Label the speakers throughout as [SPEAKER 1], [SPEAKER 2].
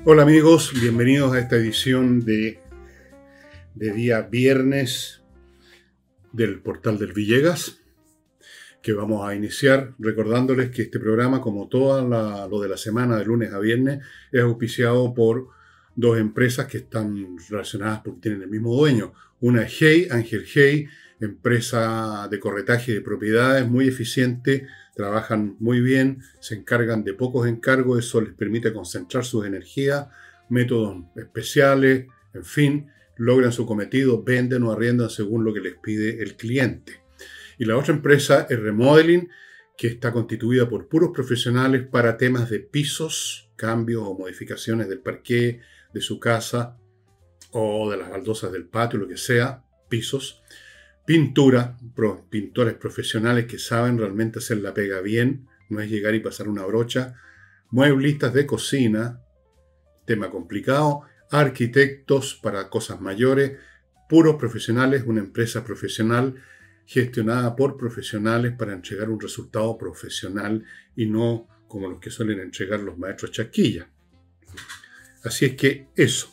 [SPEAKER 1] Hola amigos, bienvenidos a esta edición de día viernes del portal del Villegas, que vamos a iniciar recordándoles que este programa, como lo de la semana de lunes a viernes, es auspiciado por dos empresas que están relacionadas porque tienen el mismo dueño. Una es Hey, Ángel Hey, empresa de corretaje de propiedades muy eficiente, trabajan muy bien, se encargan de pocos encargos, eso les permite concentrar sus energías, métodos especiales, en fin, logran su cometido, venden o arriendan según lo que les pide el cliente. Y la otra empresa es Remodeling, que está constituida por puros profesionales para temas de pisos, cambios o modificaciones del parqué de su casa o de las baldosas del patio, lo que sea, pisos. Pintura, pintores profesionales que saben realmente hacer la pega bien, no es llegar y pasar una brocha. Mueblistas de cocina, tema complicado. Arquitectos para cosas mayores, puros profesionales, una empresa profesional gestionada por profesionales para entregar un resultado profesional y no como los que suelen entregar los maestros chasquilla. Así es que eso.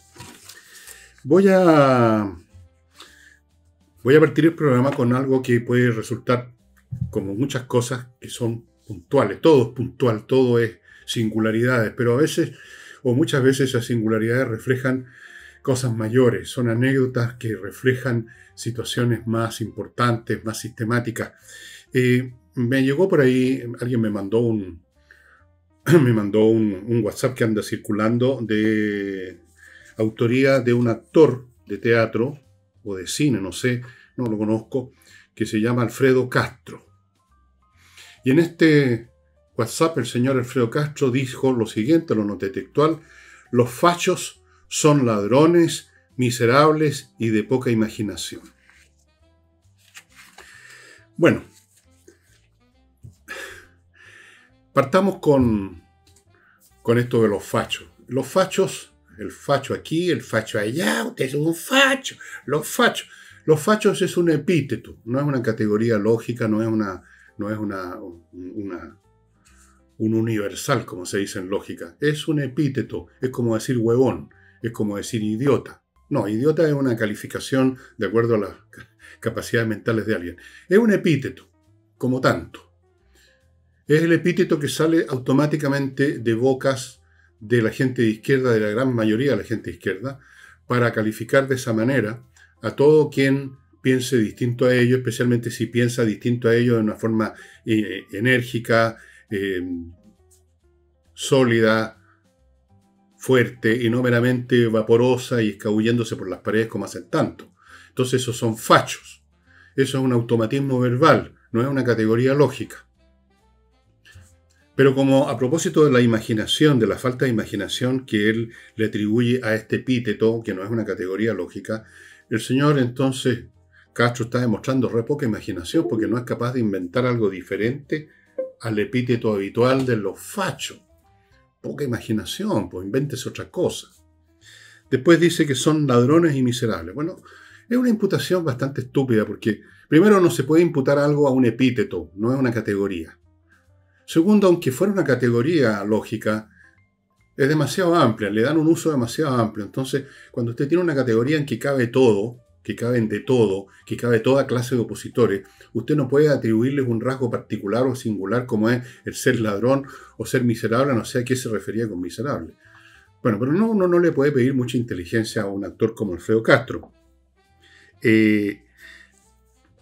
[SPEAKER 1] Voy a partir el programa con algo que puede resultar como muchas cosas que son puntuales. Todo es puntual, todo es singularidades, pero a veces o muchas veces esas singularidades reflejan cosas mayores, son anécdotas que reflejan situaciones más importantes, más sistemáticas. Me llegó por ahí, alguien me mandó un WhatsApp que anda circulando de autoría de un actor de teatro o de cine, no sé, no lo conozco, que se llama Alfredo Castro. Y en este WhatsApp el señor Alfredo Castro dijo lo siguiente, lo noté textual: los fachos son ladrones, miserables y de poca imaginación. Bueno, partamos con esto de los fachos. Los fachos, el facho aquí, el facho allá, usted es un facho. Los fachos es un epíteto, no es una categoría lógica, no es un universal, como se dice en lógica. Es un epíteto, es como decir huevón, es como decir idiota. No, idiota es una calificación de acuerdo a las capacidades mentales de alguien. Es un epíteto, como tanto. Es el epíteto que sale automáticamente de bocas de la gente de izquierda, de la gran mayoría de la gente de izquierda, para calificar de esa manera a todo quien piense distinto a ello, especialmente si piensa distinto a ello de una forma enérgica, sólida, fuerte y no meramente vaporosa y escabulléndose por las paredes como hacen tanto. Entonces esos son fachos. Eso es un automatismo verbal, no es una categoría lógica. Pero como a propósito de la imaginación, de la falta de imaginación que él le atribuye a este epíteto, que no es una categoría lógica, el señor entonces Castro está demostrando re poca imaginación porque no es capaz de inventar algo diferente al epíteto habitual de los fachos. Poca imaginación, pues invéntese otra cosa. Después dice que son ladrones y miserables. Bueno, es una imputación bastante estúpida porque primero no se puede imputar algo a un epíteto, no es una categoría. Segundo, aunque fuera una categoría lógica, es demasiado amplia, le dan un uso demasiado amplio. Entonces, cuando usted tiene una categoría en que cabe todo, que caben de todo, que cabe toda clase de opositores, usted no puede atribuirles un rasgo particular o singular como es el ser ladrón o ser miserable, no sé a qué se refería con miserable. Bueno, pero uno no le puede pedir mucha inteligencia a un actor como Alfredo Castro.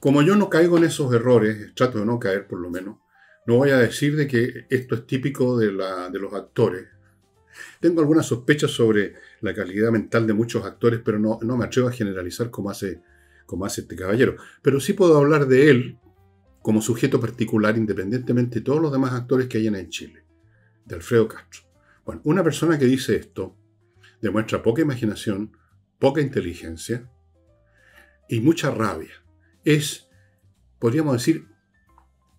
[SPEAKER 1] Como yo no caigo en esos errores, trato de no caer por lo menos, no voy a decir de que esto es típico de los actores. Tengo algunas sospechas sobre la calidad mental de muchos actores, pero no me atrevo a generalizar como hace este caballero. Pero sí puedo hablar de él como sujeto particular, independientemente de todos los demás actores que hay en Chile, de Alfredo Castro. Bueno, una persona que dice esto demuestra poca imaginación, poca inteligencia y mucha rabia. Es, podríamos decir,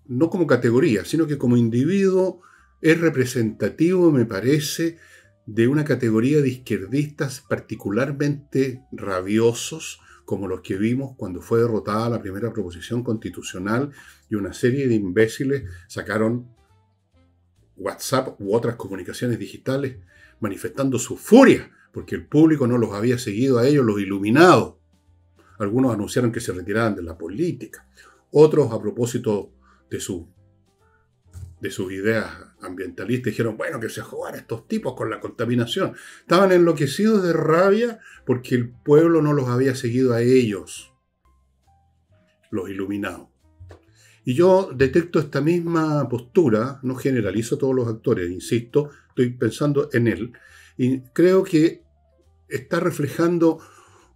[SPEAKER 1] no como categoría, sino que como individuo es representativo, me parece, de una categoría de izquierdistas particularmente rabiosos, como los que vimos cuando fue derrotada la primera proposición constitucional y una serie de imbéciles sacaron WhatsApp u otras comunicaciones digitales manifestando su furia, porque el público no los había seguido a ellos, los iluminados. Algunos anunciaron que se retiraban de la política. Otros, a propósito de sus ideas ambientalistas, dijeron, bueno, que se jodan estos tipos con la contaminación. Estaban enloquecidos de rabia porque el pueblo no los había seguido a ellos, los iluminados. Y yo detecto esta misma postura, no generalizo todos los actores, insisto, estoy pensando en él, y creo que está reflejando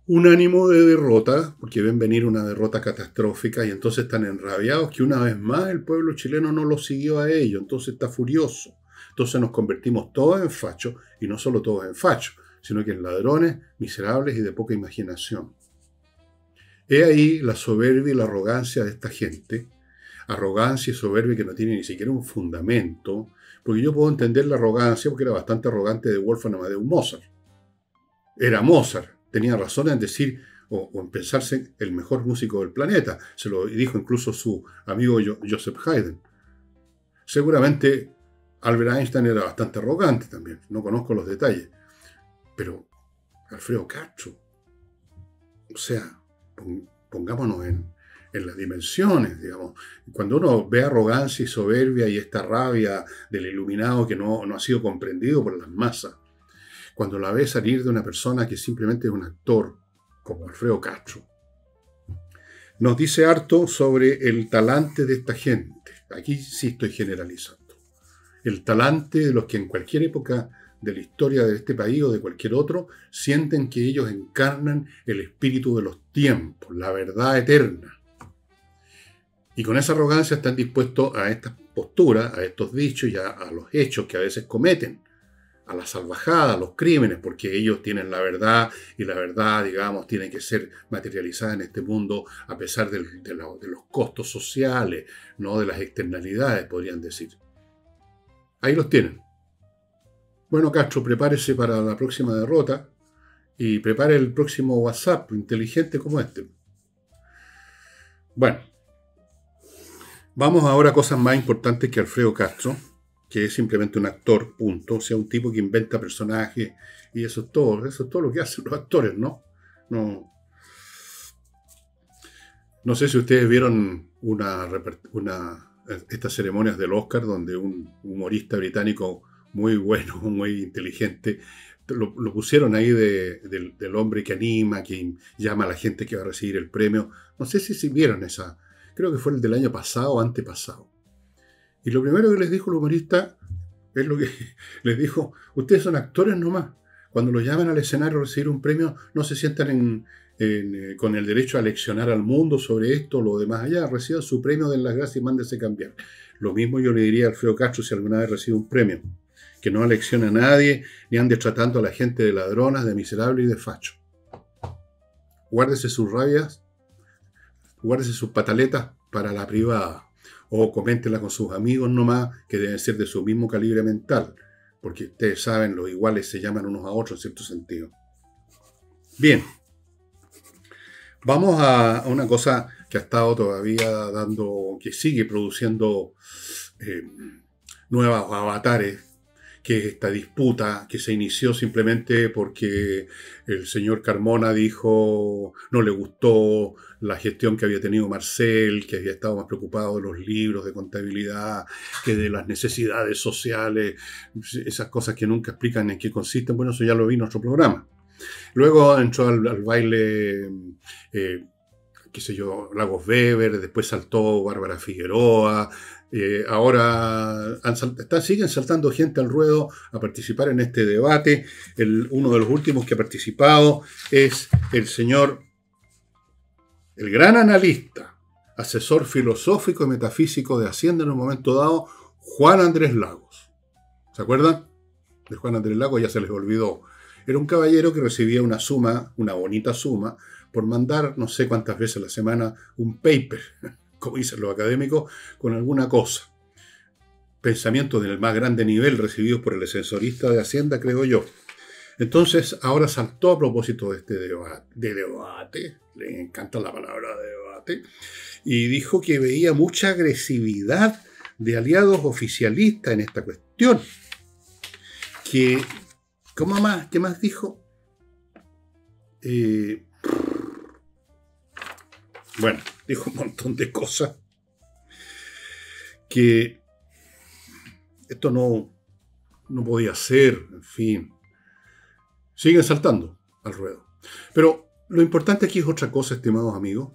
[SPEAKER 1] un ánimo de derrota, porque ven venir una derrota catastrófica y entonces están enrabiados que una vez más el pueblo chileno no los siguió a ellos, entonces está furioso. Entonces nos convertimos todos en fachos, y no solo todos en fachos, sino que en ladrones, miserables y de poca imaginación. He ahí la soberbia y la arrogancia de esta gente, arrogancia y soberbia que no tiene ni siquiera un fundamento, porque yo puedo entender la arrogancia porque era bastante arrogante de Wolfgang Amadeus Mozart. Era Mozart, tenía razón en decir o en pensarse el mejor músico del planeta, se lo dijo incluso su amigo Joseph Haydn. Seguramente Albert Einstein era bastante arrogante también, no conozco los detalles, pero Alfredo Castro, o sea, pongámonos en las dimensiones, digamos. Cuando uno ve arrogancia y soberbia y esta rabia del iluminado que no ha sido comprendido por las masas, cuando la ve salir de una persona que simplemente es un actor, como Alfredo Castro, nos dice harto sobre el talante de esta gente. Aquí sí estoy generalizando. El talante de los que en cualquier época de la historia de este país o de cualquier otro sienten que ellos encarnan el espíritu de los tiempos, la verdad eterna. Y con esa arrogancia están dispuestos a estas posturas, a estos dichos y a los hechos que a veces cometen, a la salvajada, a los crímenes, porque ellos tienen la verdad y la verdad, digamos, tiene que ser materializada en este mundo a pesar de los costos sociales, no de las externalidades, podrían decir. Ahí los tienen. Bueno, Castro, prepárese para la próxima derrota y prepare el próximo WhatsApp inteligente como este. Bueno, vamos ahora a cosas más importantes que Alfredo Castro, que es simplemente un actor, punto. O sea, un tipo que inventa personajes y eso es todo lo que hacen los actores, ¿no? No sé si ustedes vieron estas ceremonias del Oscar donde un humorista británico muy bueno, muy inteligente, lo pusieron ahí del hombre que anima, que llama a la gente que va a recibir el premio. No sé si vieron esa, creo que fue el del año pasado o antepasado. Y lo primero que les dijo el humorista es lo que les dijo: ustedes son actores nomás. Cuando los llaman al escenario a recibir un premio, no se sientan con el derecho a leccionar al mundo sobre esto o lo demás allá. Reciban su premio, den las gracias y mándese cambiar. Lo mismo yo le diría a Alfredo Castro si alguna vez recibe un premio. Que no aleccione a nadie, ni ande tratando a la gente de ladronas, de miserable y de facho. Guárdese sus rabias, guárdese sus pataletas para la privada. O coméntela con sus amigos nomás, que deben ser de su mismo calibre mental. Porque ustedes saben, los iguales se llaman unos a otros en cierto sentido. Bien. Vamos a una cosa que ha estado todavía que sigue produciendo nuevos avatares, que es esta disputa que se inició simplemente porque el señor Carmona dijo no le gustó la gestión que había tenido Marcel, que había estado más preocupado de los libros de contabilidad que de las necesidades sociales, esas cosas que nunca explican en qué consisten. Bueno, eso ya lo vi en nuestro programa. Luego entró al baile, qué sé yo, Lagos Weber, después saltó Bárbara Figueroa. Ahora siguen saltando gente al ruedo a participar en este debate. Uno de los últimos que ha participado es el gran analista, asesor filosófico y metafísico de Hacienda en un momento dado, Juan Andrés Lagos. ¿Se acuerdan? De Juan Andrés Lagos ya se les olvidó. Era un caballero que recibía una suma, una bonita suma, por mandar no sé cuántas veces a la semana un paper, como dicen los académicos, con alguna cosa. Pensamientos del más grande nivel recibidos por el ascensorista de Hacienda, creo yo. Entonces, ahora saltó a propósito de este debate, le encanta la palabra debate, y dijo que veía mucha agresividad de aliados oficialistas en esta cuestión, que ¿Qué más dijo? Bueno, dijo un montón de cosas que esto no podía ser, en fin. Siguen saltando al ruedo. Pero lo importante aquí es otra cosa, estimados amigos,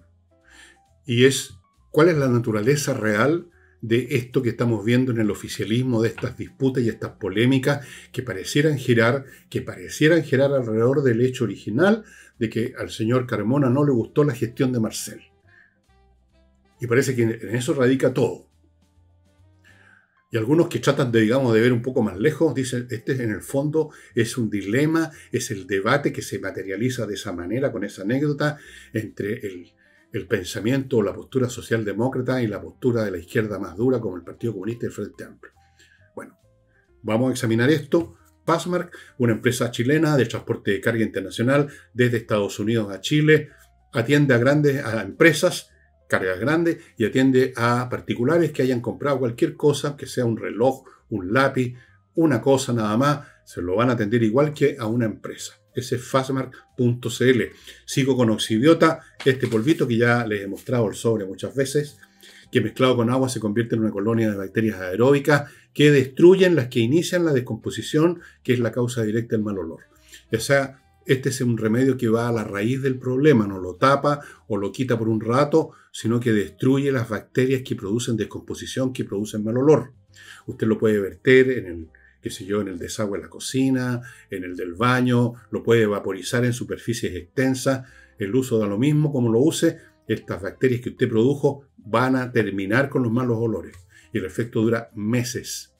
[SPEAKER 1] y es cuál es la naturaleza real de esto que estamos viendo en el oficialismo, de estas disputas y estas polémicas que parecieran girar alrededor del hecho original de que al señor Carmona no le gustó la gestión de Marcel. Y parece que en eso radica todo. Y algunos que tratan de ver un poco más lejos, dicen, en el fondo es un dilema, es el debate que se materializa de esa manera, con esa anécdota, entre el pensamiento o la postura socialdemócrata y la postura de la izquierda más dura, como el Partido Comunista y el Frente Amplio. Bueno, vamos a examinar esto. Passmark, una empresa chilena de transporte de carga internacional desde Estados Unidos a Chile, atiende a empresas, cargas grandes, y atiende a particulares que hayan comprado cualquier cosa, que sea un reloj, un lápiz, una cosa nada más, se lo van a atender igual que a una empresa. Ese es fastmark.cl. Sigo con Oxibiota, este polvito que ya les he mostrado el sobre muchas veces, que mezclado con agua se convierte en una colonia de bacterias aeróbicas que destruyen las que inician la descomposición, que es la causa directa del mal olor. O sea, este es un remedio que va a la raíz del problema, no lo tapa o lo quita por un rato, sino que destruye las bacterias que producen descomposición, que producen mal olor. Usted lo puede verter en el desagüe de la cocina, en el del baño, lo puede vaporizar en superficies extensas. El uso da lo mismo como lo use, estas bacterias que usted produjo van a terminar con los malos olores y el efecto dura meses.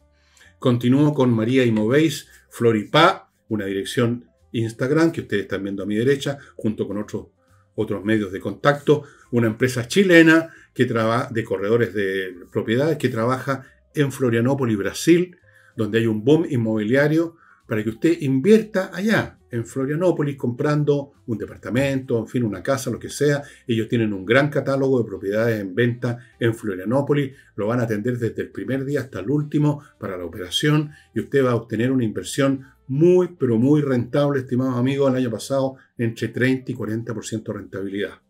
[SPEAKER 1] Continúo con María Imoveis Floripá, una dirección Instagram que ustedes están viendo a mi derecha, junto con otros medios de contacto, una empresa chilena de corredores de propiedades que trabaja en Florianópolis, Brasil, donde hay un boom inmobiliario para que usted invierta allá, en Florianópolis, comprando un departamento, en fin, una casa, lo que sea. Ellos tienen un gran catálogo de propiedades en venta en Florianópolis, lo van a atender desde el primer día hasta el último para la operación y usted va a obtener una inversión muy, pero muy rentable, estimados amigos, el año pasado entre 30 y 40% de rentabilidad.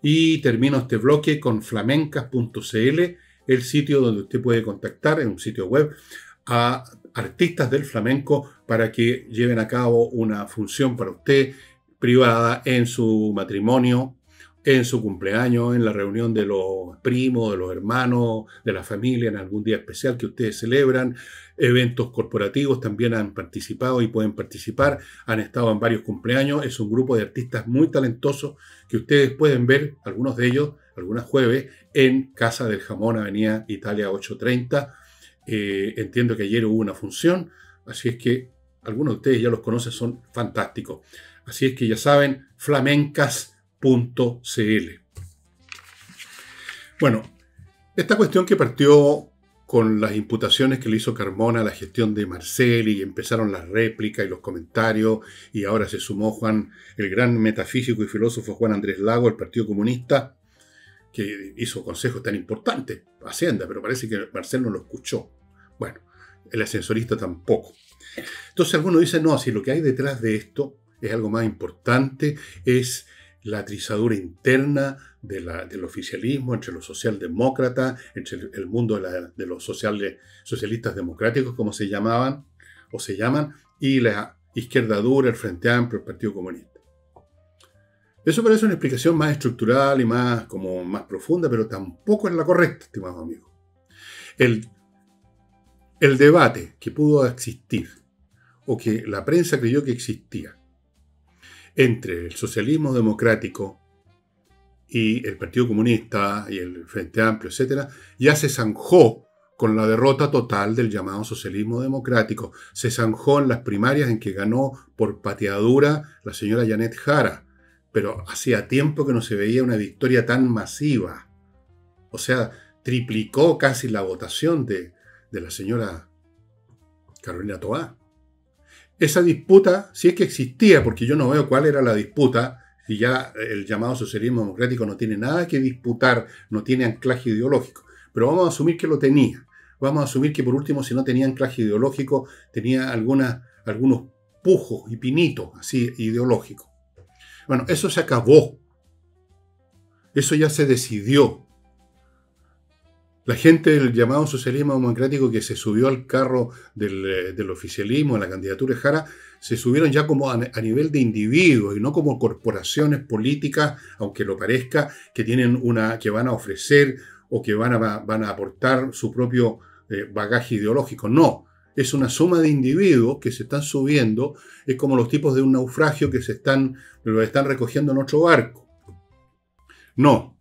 [SPEAKER 1] Y termino este bloque con flamencas.cl, el sitio donde usted puede contactar, en un sitio web, a artistas del flamenco para que lleven a cabo una función para usted privada en su matrimonio, en su cumpleaños, en la reunión de los primos, de los hermanos, de la familia, en algún día especial que ustedes celebran. Eventos corporativos también han participado y pueden participar, han estado en varios cumpleaños. Es un grupo de artistas muy talentosos que ustedes pueden ver, algunos de ellos, algunos jueves, en Casa del Jamón, Avenida Italia 830. Entiendo que ayer hubo una función, así es que algunos de ustedes ya los conocen, son fantásticos. Así es que ya saben, flamencas.cl. Bueno, esta cuestión que partió con las imputaciones que le hizo Carmona a la gestión de Marcel y empezaron las réplicas y los comentarios, y ahora se sumó el gran metafísico y filósofo Juan Andrés Lago, el Partido Comunista, que hizo consejos tan importantes, Hacienda, pero parece que Marcel no lo escuchó. Bueno, el ascensorista tampoco. Entonces algunos dicen, no, si lo que hay detrás de esto es algo más importante, es la atrizadura interna del oficialismo entre los socialdemócratas, entre el mundo de los socialistas democráticos, como se llamaban o se llaman, y la izquierda dura, el Frente Amplio, el Partido Comunista. Eso parece una explicación más estructural y más profunda, pero tampoco es la correcta, estimados amigos. El debate que pudo existir, o que la prensa creyó que existía, entre el socialismo democrático y el Partido Comunista y el Frente Amplio, etc., ya se zanjó con la derrota total del llamado socialismo democrático. Se zanjó en las primarias en que ganó por pateadura la señora Janet Jara. Pero hacía tiempo que no se veía una victoria tan masiva. O sea, triplicó casi la votación de la señora Carolina Toá. Esa disputa, si es que existía, porque yo no veo cuál era la disputa, y ya el llamado socialismo democrático no tiene nada que disputar, no tiene anclaje ideológico. Pero vamos a asumir que lo tenía. Vamos a asumir que por último, si no tenía anclaje ideológico, tenía algunos pujos y pinitos, así ideológicos. Bueno, eso se acabó. Eso ya se decidió. La gente del llamado socialismo democrático que se subió al carro del oficialismo, en la candidatura de Jara, se subieron ya como a nivel de individuos y no como corporaciones políticas, aunque lo parezca, que que van a ofrecer o que van a aportar su propio bagaje ideológico. No, es una suma de individuos que se están subiendo, es como los tipos de un naufragio que lo están recogiendo en otro barco. No.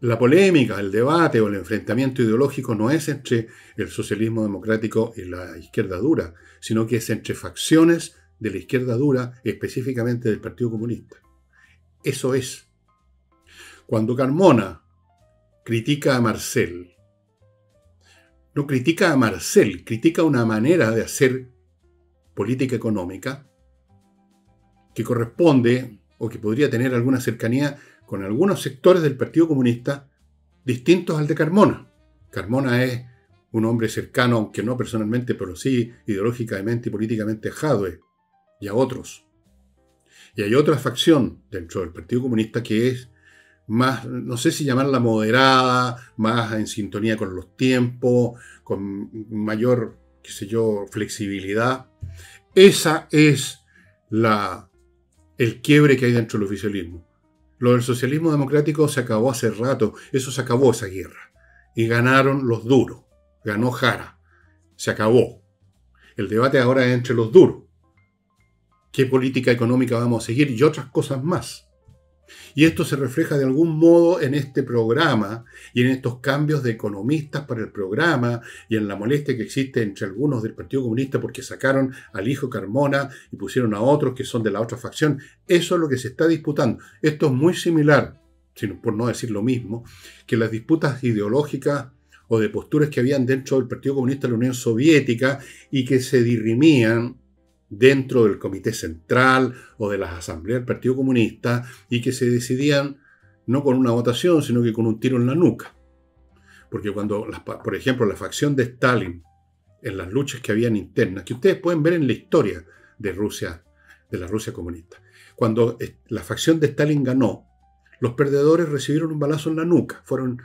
[SPEAKER 1] La polémica, el debate o el enfrentamiento ideológico no es entre el socialismo democrático y la izquierda dura, sino que es entre facciones de la izquierda dura, específicamente del Partido Comunista. Eso es. Cuando Carmona critica a Marcel, no critica a Marcel, critica una manera de hacer política económica que corresponde o que podría tener alguna cercanía con algunos sectores del Partido Comunista distintos al de Carmona. Carmona es un hombre cercano, aunque no personalmente, pero sí ideológicamente y políticamente a Jadwe y a otros. Y hay otra facción dentro del Partido Comunista que es más, no sé si llamarla moderada, más en sintonía con los tiempos, con mayor, qué sé yo, flexibilidad. Esa es el quiebre que hay dentro del oficialismo. Lo del socialismo democrático se acabó hace rato, eso se acabó esa guerra. Y ganaron los duros, ganó Jara, se acabó. El debate ahora es entre los duros. ¿Qué política económica vamos a seguir? Y otras cosas más. Y esto se refleja de algún modo en este programa y en estos cambios de economistas para el programa y en la molestia que existe entre algunos del Partido Comunista porque sacaron al hijo Carmona y pusieron a otros que son de la otra facción. Eso es lo que se está disputando. Esto es muy similar, por no decir lo mismo, que las disputas ideológicas o de posturas que habían dentro del Partido Comunista de la Unión Soviética y que se dirimían dentro del Comité Central o de las asambleas del Partido Comunista y que se decidían no con una votación, sino que con un tiro en la nuca. Porque cuando, por ejemplo, la facción de Stalin, en las luchas que habían internas, que ustedes pueden ver en la historia de Rusia, de la Rusia comunista, cuando la facción de Stalin ganó, los perdedores recibieron un balazo en la nuca, fueron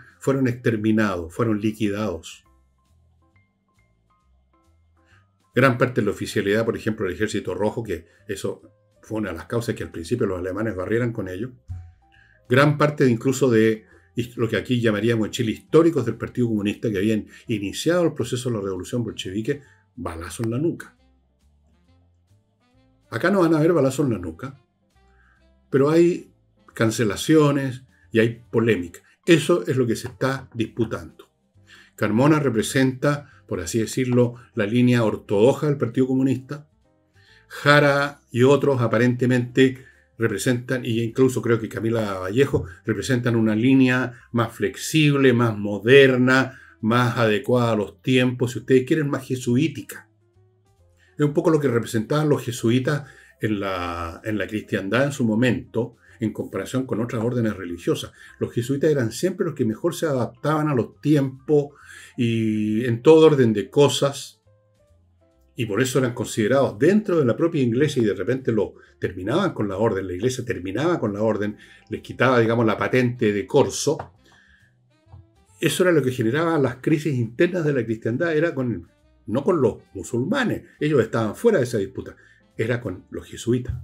[SPEAKER 1] exterminados, fueron liquidados. Gran parte de la oficialidad, por ejemplo, del Ejército Rojo, que eso fue una de las causas que al principio los alemanes barrieran con ello. Gran parte incluso de lo que aquí llamaríamos en Chile históricos del Partido Comunista que habían iniciado el proceso de la revolución bolchevique, balazo en la nuca. Acá no van a haber balazo en la nuca, pero hay cancelaciones y hay polémica. Eso es lo que se está disputando. Carmona representa, por así decirlo, la línea ortodoxa del Partido Comunista. Jara y otros aparentemente representan, y incluso creo que Camila Vallejo, representan una línea más flexible, más moderna, más adecuada a los tiempos, si ustedes quieren, más jesuítica. Es un poco lo que representaban los jesuitas en la cristiandad en su momento, en comparación con otras órdenes religiosas. Los jesuitas eran siempre los que mejor se adaptaban a los tiempos y en todo orden de cosas, y por eso eran considerados dentro de la propia iglesia y de repente terminaban con la orden, la iglesia terminaba con la orden, les quitaba, digamos, la patente de corso. Eso era lo que generaba las crisis internas de la cristiandad, no con los musulmanes, ellos estaban fuera de esa disputa, era con los jesuitas.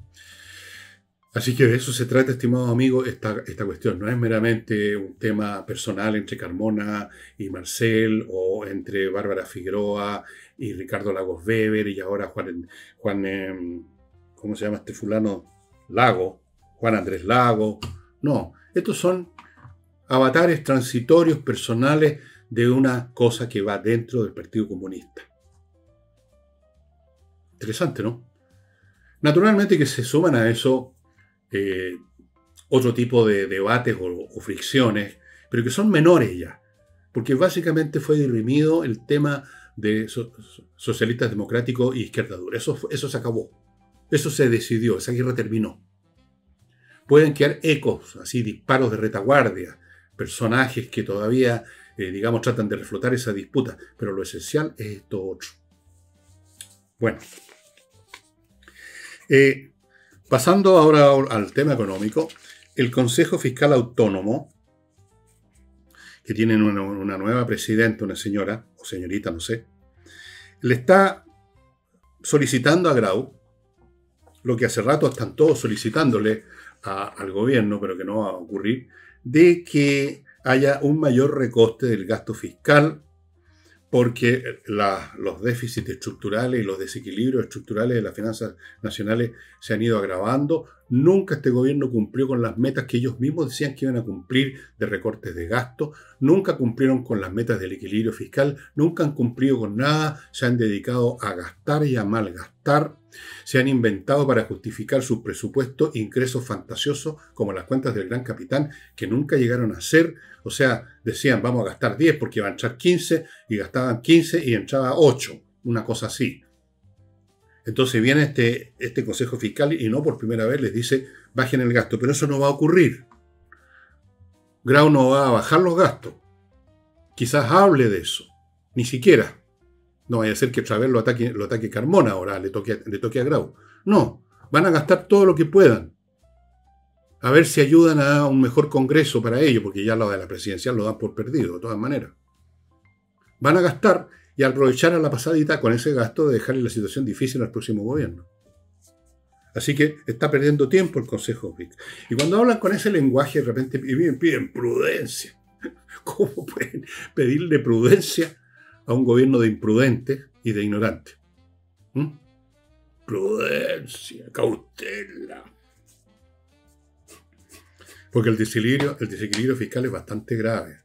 [SPEAKER 1] Así que de eso se trata, estimados amigos, esta cuestión. No es meramente un tema personal entre Carmona y Marcel, o entre Bárbara Figueroa y Ricardo Lagos Weber, y ahora Juan, ¿cómo se llama este fulano? Juan Andrés Lago. No, estos son avatares transitorios personales de una cosa que va dentro del Partido Comunista. Interesante, ¿no? Naturalmente que se suman a eso otro tipo de debates o fricciones, pero que son menores ya, porque básicamente fue dirimido el tema de socialistas democráticos y izquierda dura. Eso se acabó, eso se decidió, esa guerra terminó. Pueden quedar ecos, así disparos de retaguardia, personajes que todavía, digamos, tratan de reflotar esa disputa, pero lo esencial es esto otro. Bueno, Pasando ahora al tema económico, el Consejo Fiscal Autónomo, que tiene una nueva presidenta, una señora, o señorita, no sé, le está solicitando a Grau, lo que hace rato están todos solicitándole al gobierno, pero que no va a ocurrir, de que haya un mayor recoste del gasto fiscal, porque los déficits estructurales y los desequilibrios estructurales de las finanzas nacionales se han ido agravando. Nunca este gobierno cumplió con las metas que ellos mismos decían que iban a cumplir de recortes de gasto, nunca cumplieron con las metas del equilibrio fiscal, nunca han cumplido con nada, se han dedicado a gastar y a malgastar, se han inventado para justificar sus presupuestos ingresos fantasiosos como las cuentas del gran capitán, que nunca llegaron a ser. O sea, decían vamos a gastar 10 porque iban a entrar 15 y gastaban 15 y entraba 8, una cosa así. Entonces viene este Consejo Fiscal y no por primera vez les dice bajen el gasto, pero eso no va a ocurrir. Grau no va a bajar los gastos. Quizás hable de eso, ni siquiera. No vaya a ser que otra vez lo ataque Carmona ahora, le toque a Grau. No, van a gastar todo lo que puedan. A ver si ayudan a un mejor Congreso para ello, porque ya lo de la presidencial lo dan por perdido, de todas maneras. Van a gastar y aprovechar a la pasadita con ese gasto de dejarle la situación difícil al próximo gobierno. Así que está perdiendo tiempo el Consejo Fiscal. Y cuando hablan con ese lenguaje, de repente piden prudencia. ¿Cómo pueden pedirle prudencia a un gobierno de imprudentes y de ignorantes? Prudencia, cautela. Porque el desequilibrio fiscal es bastante grave.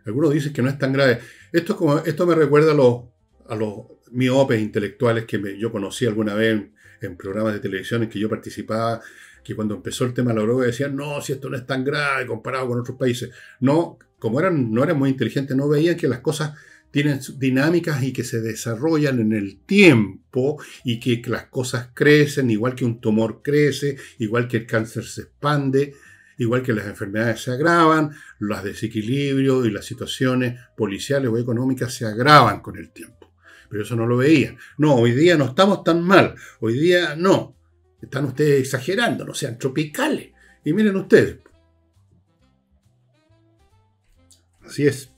[SPEAKER 1] Algunos dicen que no es tan grave. Esto me recuerda a los miopes intelectuales que yo conocí alguna vez en programas de televisión en que yo participaba, que cuando empezó el tema de la droga decían, no, si esto no es tan grave comparado con otros países. No, como no eran muy inteligentes, no veían que las cosas tienen dinámicas y que se desarrollan en el tiempo y que las cosas crecen, igual que un tumor crece, igual que el cáncer se expande, igual que las enfermedades se agravan, los desequilibrios y las situaciones policiales o económicas se agravan con el tiempo. Pero eso no lo veían. No, hoy día no estamos tan mal. Hoy día no. Están ustedes exagerando, no sean tropicales. Y miren ustedes. Así es.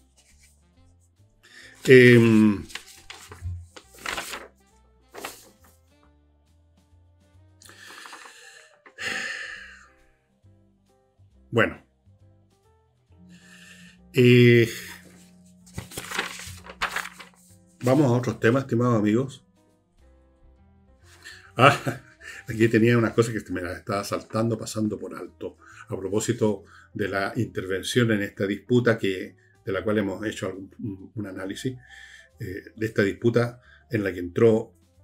[SPEAKER 1] Bueno. Vamos a otros temas, estimados amigos. Aquí tenía una cosa que me la estaba saltando, pasando por alto, a propósito de la intervención en esta disputa de la cual hemos hecho un análisis, de esta disputa en la que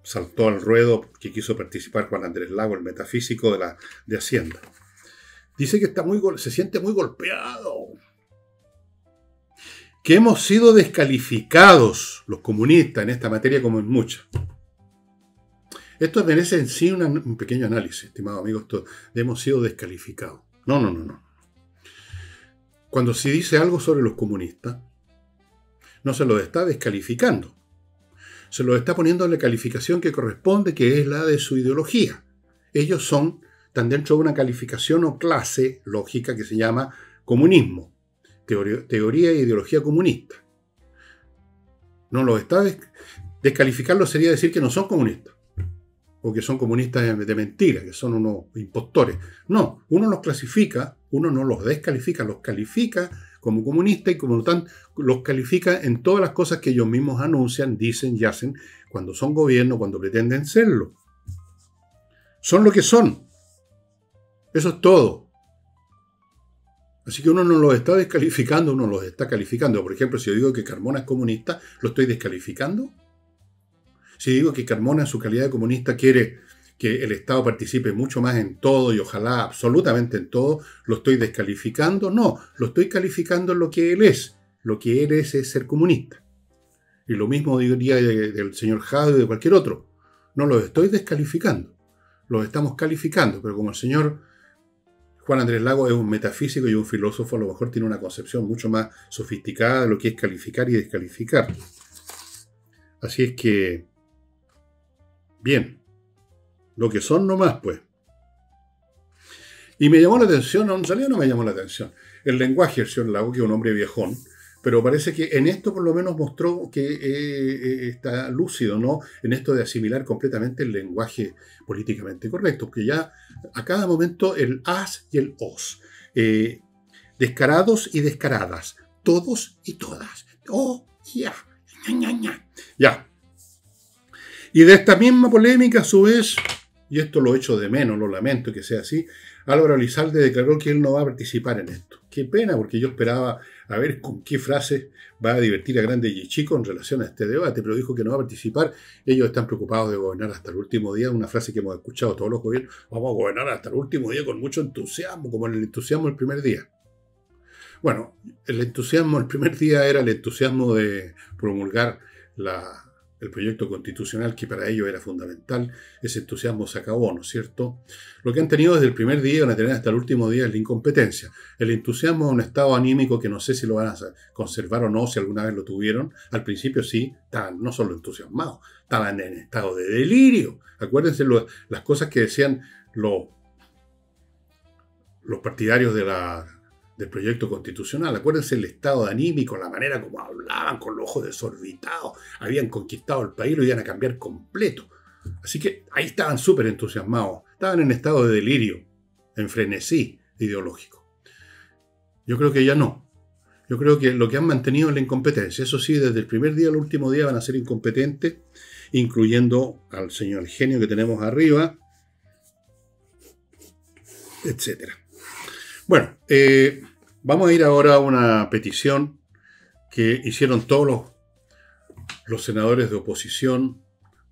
[SPEAKER 1] saltó al ruedo porque quiso participar Juan Andrés Lago, el metafísico de Hacienda. Dice que se siente muy golpeado, que hemos sido descalificados los comunistas en esta materia como en muchas. Esto merece en sí un pequeño análisis, estimado amigo. Esto hemos sido descalificados. No. Cuando se dice algo sobre los comunistas, no se los está descalificando. Se los está poniendo en la calificación que corresponde, que es la de su ideología. Ellos están dentro de una calificación o clase lógica que se llama comunismo. Teoría e ideología comunista. No los está descalificarlo sería decir que no son comunistas. O que son comunistas de mentira, que son unos impostores. No, uno los clasifica, uno no los descalifica, los califica como comunistas y como tanto los califica en todas las cosas que ellos mismos anuncian, dicen y hacen cuando son gobierno, cuando pretenden serlo. Son lo que son. Eso es todo. Así que uno no los está descalificando, uno los está calificando. Por ejemplo, si yo digo que Carmona es comunista, ¿lo estoy descalificando? Si digo que Carmona en su calidad de comunista quiere que el Estado participe mucho más en todo y ojalá absolutamente en todo, ¿lo estoy descalificando? No, lo estoy calificando en lo que él es. Lo que él es ser comunista. Y lo mismo diría del señor Jade y de cualquier otro. No los estoy descalificando, los estamos calificando, pero como el señor Juan Andrés Lago es un metafísico y un filósofo, a lo mejor tiene una concepción mucho más sofisticada de lo que es calificar y descalificar. Así es que, bien. lo que son nomás, pues. Y me llamó la atención, en realidad no me llamó la atención, el lenguaje del señor Lago, que es un hombre viejón, pero parece que en esto por lo menos mostró que está lúcido, ¿no? En esto de asimilar completamente el lenguaje políticamente correcto, porque ya a cada momento el as y el os, descarados y descaradas, todos y todas, oh, ya, ña, ña, ña. Ya. Y de esta misma polémica, a su vez, y esto lo echo de menos, lo lamento que sea así, Álvaro Elizalde declaró que él no va a participar en esto. Qué pena, porque yo esperaba a ver con qué frase va a divertir a grandes y chicos en relación a este debate, pero dijo que no va a participar. Ellos están preocupados de gobernar hasta el último día, una frase que hemos escuchado todos los gobiernos: vamos a gobernar hasta el último día con mucho entusiasmo, como el entusiasmo del primer día. Bueno, el entusiasmo del primer día era el entusiasmo de promulgar el proyecto constitucional, que para ellos era fundamental. Ese entusiasmo se acabó, ¿no es cierto? Lo que han tenido desde el primer día y van a tener hasta el último día es la incompetencia. El entusiasmo es un estado anímico que no sé si lo van a conservar o no, si alguna vez lo tuvieron. Al principio sí, estaban no solo entusiasmados, estaban en estado de delirio. Acuérdense las cosas que decían los partidarios del proyecto constitucional. Acuérdense el estado anímico, la manera como hablaban, con los ojos desorbitados. Habían conquistado el país, lo iban a cambiar completo. Así que ahí estaban súper entusiasmados. Estaban en estado de delirio, en frenesí ideológico. Yo creo que ya no. Yo creo que lo que han mantenido es la incompetencia. Eso sí, desde el primer día al último día van a ser incompetentes, incluyendo al señor genio que tenemos arriba, etcétera. Bueno, vamos a ir ahora a una petición que hicieron todos los senadores de oposición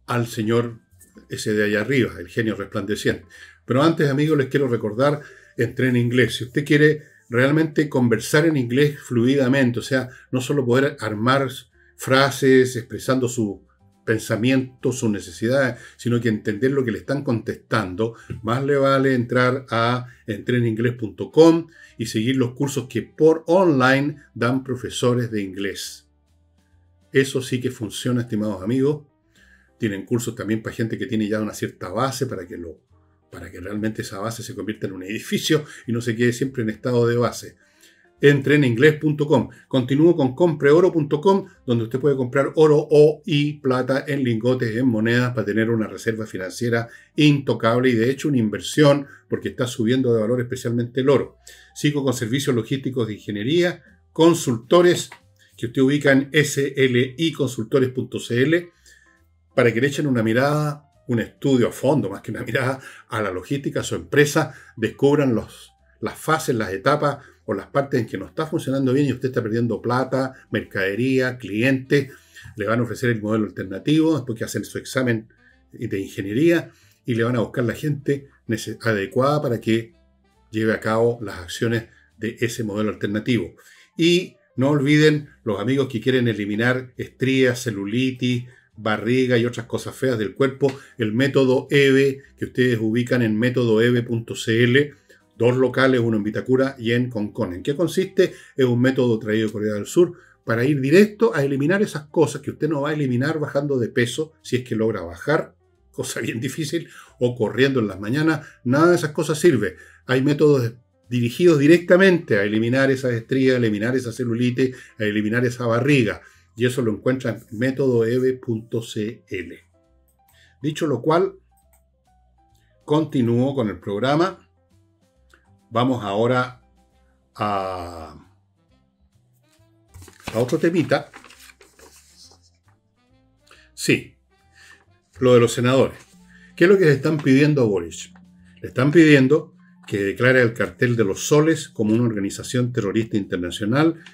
[SPEAKER 1] al señor ese de allá arriba, el genio resplandeciente. Pero antes, amigos, les quiero recordar, Entrena Inglés. Si usted quiere realmente conversar en inglés fluidamente, o sea, no solo poder armar frases expresando su pensamiento, sus necesidades, sino que entender lo que le están contestando, más le vale entrar a entreninglés.com y seguir los cursos que por online dan profesores de inglés. Eso sí que funciona, estimados amigos. Tienen cursos también para gente que tiene ya una cierta base, para que realmente esa base se convierta en un edificio y no se quede siempre en estado de base. Entreninglés.com. Continúo con compreoro.com, donde usted puede comprar oro y plata en lingotes, en monedas, para tener una reserva financiera intocable y de hecho una inversión, porque está subiendo de valor especialmente el oro. Sigo con servicios logísticos de ingeniería, consultores que usted ubica en sliconsultores.cl, para que le echen una mirada, un estudio a fondo, más que una mirada, a la logística, a su empresa, descubran las fases, las etapas o las partes en que no está funcionando bien y usted está perdiendo plata, mercadería, clientes. Le van a ofrecer el modelo alternativo después que hacen su examen de ingeniería y le van a buscar la gente adecuada para que lleve a cabo las acciones de ese modelo alternativo. Y no olviden, los amigos que quieren eliminar estrías, celulitis, barriga y otras cosas feas del cuerpo, el método EVE, que ustedes ubican en métodoeve.cl, 2 locales, uno en Vitacura y en Concón. ¿En qué consiste? Es un método traído de Corea del Sur para ir directo a eliminar esas cosas que usted no va a eliminar bajando de peso, si es que logra bajar, cosa bien difícil, o corriendo en las mañanas. Nada de esas cosas sirve. Hay métodos dirigidos directamente a eliminar esas estrías, a eliminar esa celulitis, a eliminar esa barriga. Y eso lo encuentran en métodoeve.cl. Dicho lo cual, continúo con el programa. Vamos ahora a otro temita. Sí, lo de los senadores. ¿Qué es lo que le están pidiendo a Boric? Le están pidiendo que declare el Cartel de los Soles como una organización terrorista internacional,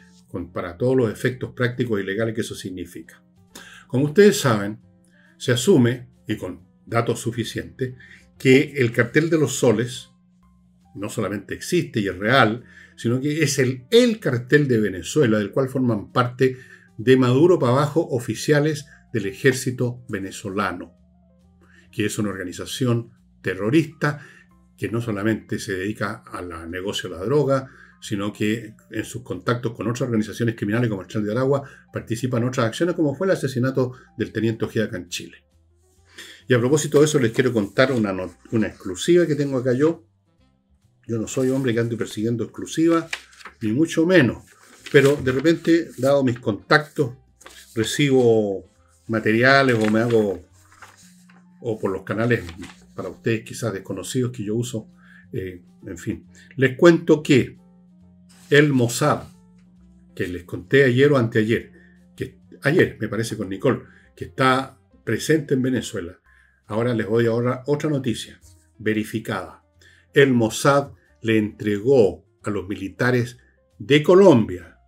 [SPEAKER 1] para todos los efectos prácticos y legales que eso significa. Como ustedes saben, se asume, y con datos suficientes, que el Cartel de los Soles no solamente existe y es real, sino que es el cartel de Venezuela, del cual forman parte de Maduro para abajo oficiales del ejército venezolano, que es una organización terrorista que no solamente se dedica al negocio de la droga, sino que en sus contactos con otras organizaciones criminales como el Clan de Aragua participan en otras acciones, como fue el asesinato del teniente Ojeda acá en Chile. Y a propósito de eso, les quiero contar una exclusiva que tengo acá yo. Yo no soy hombre que ande persiguiendo exclusivas, ni mucho menos. Pero de repente, dado mis contactos, recibo materiales o por los canales para ustedes quizás desconocidos que yo uso. En fin, les cuento que el Mossad, que les conté ayer o anteayer, ayer me parece con Nicole, que está presente en Venezuela. Ahora les doy otra noticia verificada. El Mossad le entregó a los militares de Colombia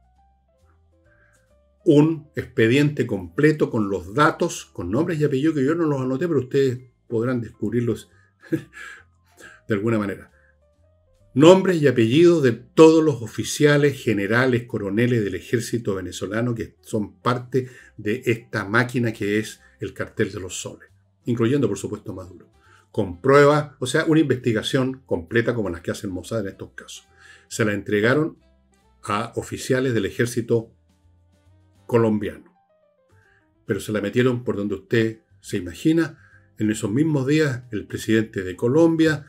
[SPEAKER 1] un expediente completo con los datos, con nombres y apellidos, que yo no los anoté, pero ustedes podrán descubrirlos de alguna manera. Nombres y apellidos de todos los oficiales, generales, coroneles del ejército venezolano que son parte de esta máquina que es el Cartel de los Soles, incluyendo, por supuesto, Maduro. Con pruebas, o sea, una investigación completa como las que hace el Mossad en estos casos. Se la entregaron a oficiales del ejército colombiano, pero se la metieron por donde usted se imagina. En esos mismos días, el presidente de Colombia,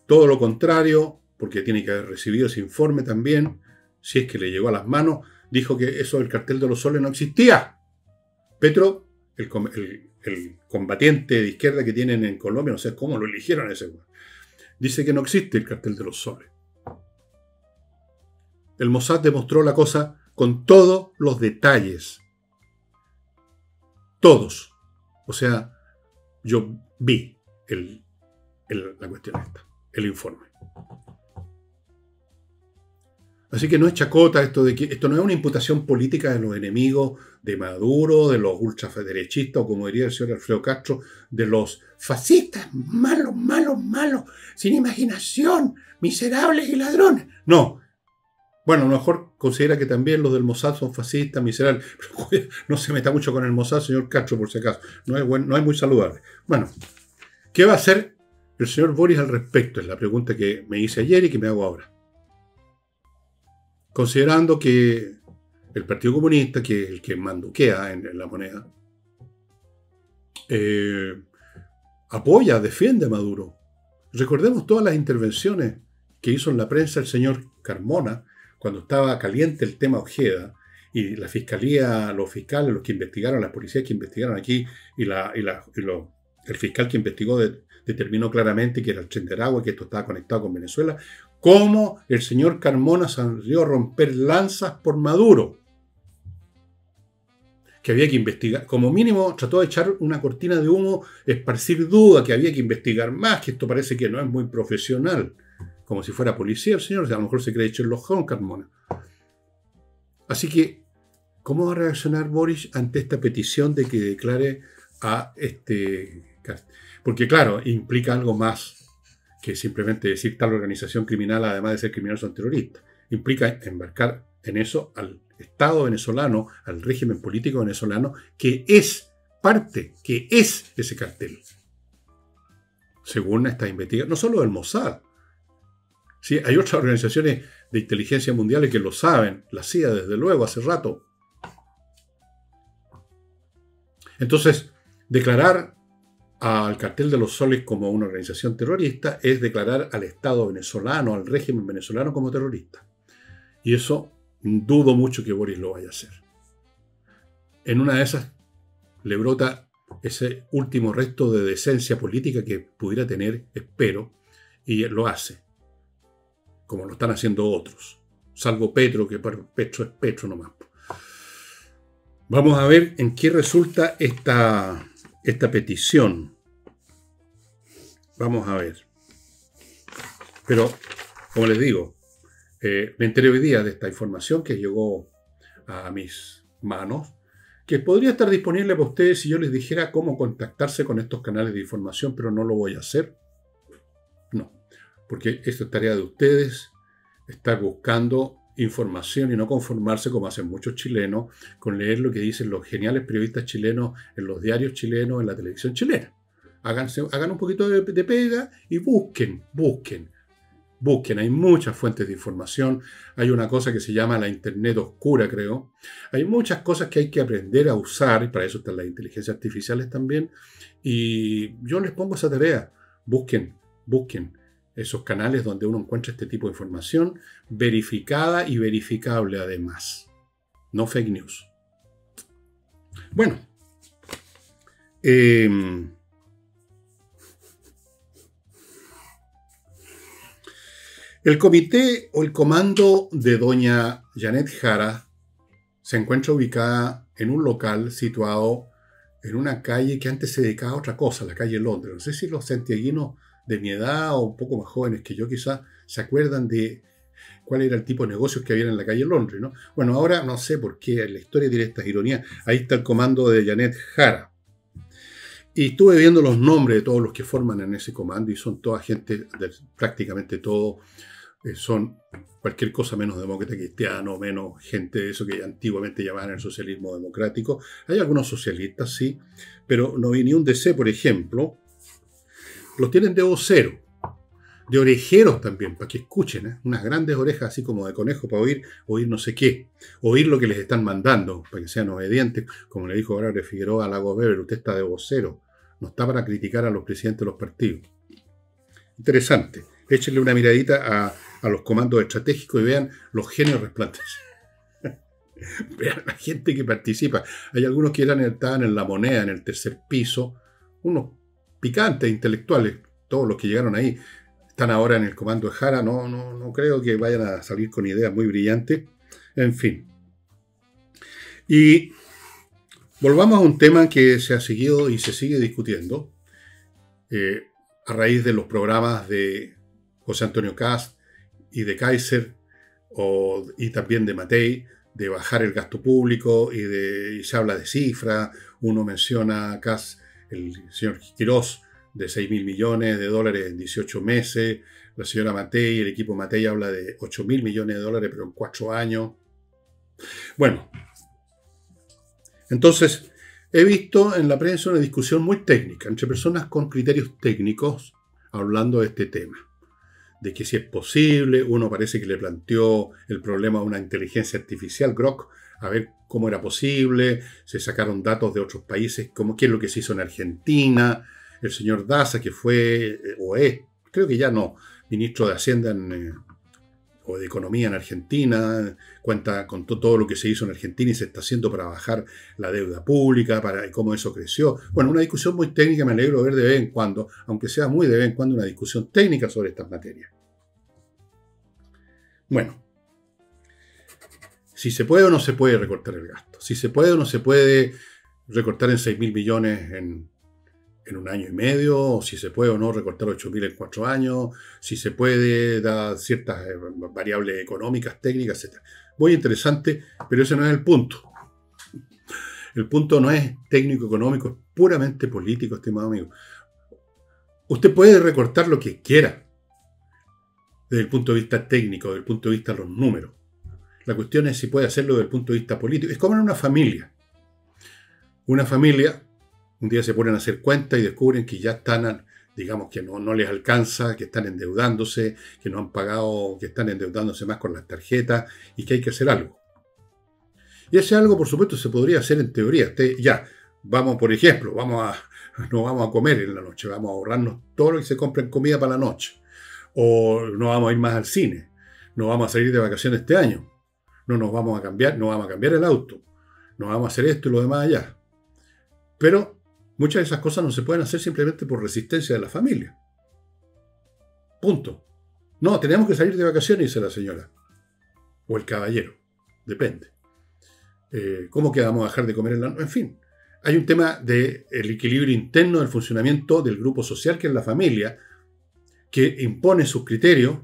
[SPEAKER 1] todo lo contrario, porque tiene que haber recibido ese informe también, si es que le llegó a las manos, dijo que eso del Cartel de los Soles no existía. Petro, el combatiente de izquierda que tienen en Colombia, no sé cómo lo eligieron a ese, dice que no existe el Cartel de los Soles. El Mossad demostró la cosa con todos los detalles. Todos. O sea, yo vi la cuestión esta, el informe. Así que no es chacota esto no es una imputación política de los enemigos de Maduro, de los ultraderechistas, o como diría el señor Alfredo Castro, de los fascistas, malos, malos, malos, sin imaginación, miserables y ladrones. No. Bueno, a lo mejor considera que también los del Mossad son fascistas, miserables. Pero no se meta mucho con el Mossad, señor Castro, por si acaso. No es muy saludable. Bueno, ¿qué va a hacer el señor Boric al respecto? Es la pregunta que me hice ayer y que me hago ahora. Considerando que el Partido Comunista, que es el que manduquea en la moneda, apoya, defiende a Maduro. Recordemos todas las intervenciones que hizo en la prensa el señor Carmona cuando estaba caliente el tema Ojeda, y la fiscalía, los fiscales, los que investigaron, las policías que investigaron aquí, el fiscal que investigó determinó claramente que era el Tren de Aragua, que esto estaba conectado con Venezuela, cómo el señor Carmona salió a romper lanzas por Maduro, que había que investigar, como mínimo trató de echar una cortina de humo, esparcir duda, que había que investigar más, que esto parece que no es muy profesional, como si fuera policía el señor, o sea, a lo mejor se cree Sherlock Holmes, Carmona. Así que, ¿cómo va a reaccionar Boric ante esta petición de que declare a porque claro, implica algo más que simplemente decir tal organización criminal, además de ser criminal, son terroristas. Implica embarcar en eso al Estado venezolano, al régimen político venezolano, que es parte, que es ese cartel. Según esta investigación, no solo del Mossad. Sí, hay otras organizaciones de inteligencia mundiales que lo saben, la CIA desde luego, hace rato. Entonces, declarar al Cartel de los Soles como una organización terrorista es declarar al Estado venezolano, al régimen venezolano como terrorista. Y eso dudo mucho que Boric lo vaya a hacer. En una de esas le brota ese último resto de decencia política que pudiera tener, espero, y lo hace, como lo están haciendo otros, salvo Petro, que Petro es Petro nomás. Vamos a ver en qué resulta esta petición. Vamos a ver. Pero, como les digo, me enteré hoy día de esta información que llegó a mis manos, que podría estar disponible para ustedes si yo les dijera cómo contactarse con estos canales de información, pero no lo voy a hacer. No, porque esto es tarea de ustedes, estar buscando información y no conformarse, como hacen muchos chilenos, con leer lo que dicen los geniales periodistas chilenos en los diarios chilenos, en la televisión chilena. Hagan un poquito de pega y busquen. Busquen, hay muchas fuentes de información. Hay una cosa que se llama la Internet oscura, creo. Hay muchas cosas que hay que aprender a usar, y para eso están las inteligencias artificiales también. Y yo les pongo esa tarea. Busquen esos canales donde uno encuentra este tipo de información verificada y verificable además. No fake news. Bueno, el comité o el comando de doña Janet Jara se encuentra ubicada en un local situado en una calle que antes se dedicaba a otra cosa, la calle Londres. No sé si los santiaguinos de mi edad o un poco más jóvenes que yo quizás se acuerdan de cuál era el tipo de negocios que había en la calle Londres, ¿no? Bueno, ahora no sé por qué la historia tiene estas ironías. Ahí está el comando de Janet Jara. Y estuve viendo los nombres de todos los que forman en ese comando y son toda gente, prácticamente todo, son cualquier cosa menos demócrata cristiano, menos gente de eso que antiguamente llamaban el socialismo democrático. Hay algunos socialistas, sí, pero no vi ni un DC, por ejemplo. Los tienen de vocero, de orejeros también, para que escuchen, ¿eh? Unas grandes orejas así como de conejo para oír no sé qué, oír lo que les están mandando, para que sean obedientes, como le dijo Horacio Figueroa a Lagos Weber, usted está de vocero, no está para criticar a los presidentes de los partidos. Interesante, échenle una miradita a los comandos estratégicos y vean los genios resplandecientes. Vean la gente que participa. Hay algunos que estaban en La Moneda, en el tercer piso, unos picantes intelectuales, todos los que llegaron ahí, están ahora en el comando de Jara. No creo que vayan a salir con ideas muy brillantes. En fin. Y volvamos a un tema que se ha seguido y se sigue discutiendo a raíz de los programas de José Antonio Kast y de Kaiser y también de Matei, de bajar el gasto público y se habla de cifras. Uno menciona a Kast, el señor Quirós, de 6.000 millones de dólares en 18 meses. La señora Matei, el equipo Matei habla de 8.000 millones de dólares, pero en 4 años. Bueno, entonces he visto en la prensa una discusión muy técnica entre personas con criterios técnicos hablando de este tema. De que si es posible, uno parece que le planteó el problema a una inteligencia artificial, Grok, a ver cómo era posible. Se sacaron datos de otros países, como qué es lo que se hizo en Argentina. El señor Daza, que fue, o es, creo que ya no, ministro de Hacienda o de Economía en Argentina, contó todo lo que se hizo en Argentina y se está haciendo para bajar la deuda pública, y cómo eso creció. Bueno, una discusión muy técnica, me alegro de ver de vez en cuando, aunque sea muy de vez en cuando, una discusión técnica sobre estas materias. Bueno, si se puede o no se puede recortar el gasto, si se puede o no se puede recortar en 6.000 millones en un año y medio, o si se puede o no recortar 8.000 en 4 años, si se puede dar ciertas variables económicas, técnicas, etc. Muy interesante, pero ese no es el punto. El punto no es técnico-económico, es puramente político, estimado amigo. Usted puede recortar lo que quiera desde el punto de vista técnico, desde el punto de vista de los números. La cuestión es si puede hacerlo desde el punto de vista político. Es como en una familia. Una familia, un día se ponen a hacer cuentas y descubren que ya están, digamos que no les alcanza, que están endeudándose, que no han pagado, que están endeudándose más con las tarjetas y que hay que hacer algo. Y ese algo, por supuesto, se podría hacer en teoría. Vamos, por ejemplo, no vamos a comer en la noche, vamos a ahorrarnos todo lo que se compra en comida para la noche. O no vamos a ir más al cine, no vamos a salir de vacaciones este año, no vamos a cambiar el auto, no vamos a hacer esto y lo demás allá. Pero muchas de esas cosas no se pueden hacer simplemente por resistencia de la familia. Punto. No, tenemos que salir de vacaciones, dice la señora. O el caballero. Depende. ¿Cómo que vamos a dejar de comer en la noche? En fin. Hay un tema del equilibrio interno del funcionamiento del grupo social, que es la familia, que impone sus criterios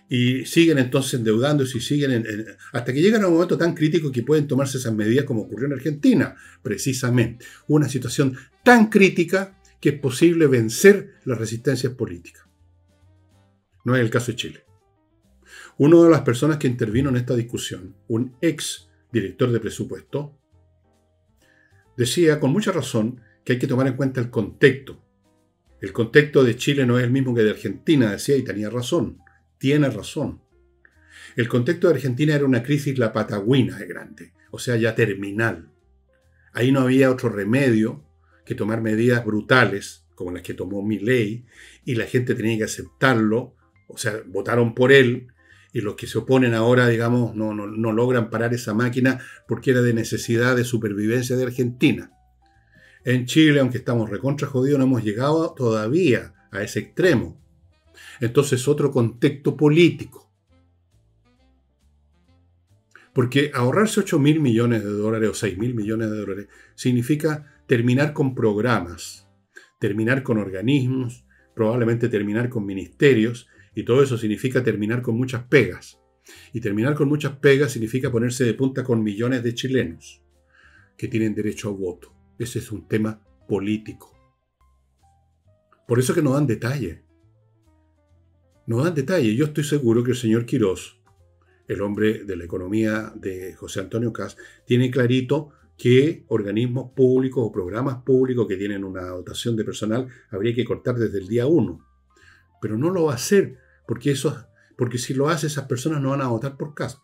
[SPEAKER 1] y siguen entonces endeudándose y siguen hasta que llegan a un momento tan crítico que pueden tomarse esas medidas como ocurrió en Argentina, precisamente. Una situación tan crítica que es posible vencer las resistencias políticas. No es el caso de Chile. Una de las personas que intervino en esta discusión, un ex director de presupuesto, decía con mucha razón que hay que tomar en cuenta el contexto. El contexto de Chile no es el mismo que de Argentina, decía, y tenía razón. tiene razón. El contexto de Argentina era una crisis la patagüina de grande, o sea, ya terminal. Ahí no había otro remedio que tomar medidas brutales, como las que tomó Milei, y la gente tenía que aceptarlo, o sea, votaron por él, y los que se oponen ahora, digamos, no logran parar esa máquina porque era de necesidad de supervivencia de Argentina. En Chile, aunque estamos recontra jodidos, no hemos llegado todavía a ese extremo. Entonces, otro contexto político. Porque ahorrarse 8.000 millones de dólares o 6.000 millones de dólares significa terminar con programas, terminar con organismos, probablemente terminar con ministerios, y todo eso significa terminar con muchas pegas. Y terminar con muchas pegas significa ponerse de punta con millones de chilenos que tienen derecho a voto. Ese es un tema político. Por eso que no dan detalle. No dan detalle. Yo estoy seguro que el señor Quirós, el hombre de la economía de José Antonio Kast, tiene clarito qué organismos públicos o programas públicos que tienen una dotación de personal habría que cortar desde el día 1. Pero no lo va a hacer, porque si lo hace, esas personas no van a votar por Kast.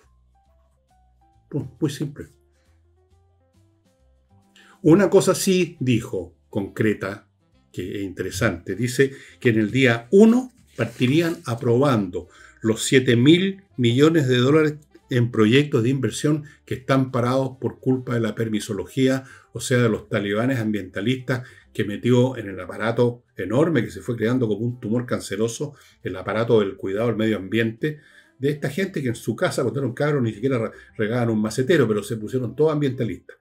[SPEAKER 1] Muy simple. Una cosa sí dijo, concreta, que es interesante. Dice que en el día 1 partirían aprobando los 7.000 millones de dólares en proyectos de inversión que están parados por culpa de la permisología, o sea, de los talibanes ambientalistas que metió en el aparato enorme que se fue creando como un tumor canceroso, el aparato del cuidado del medio ambiente, de esta gente que en su casa, cuando eran cabros, ni siquiera regaban un macetero, pero se pusieron todos ambientalistas.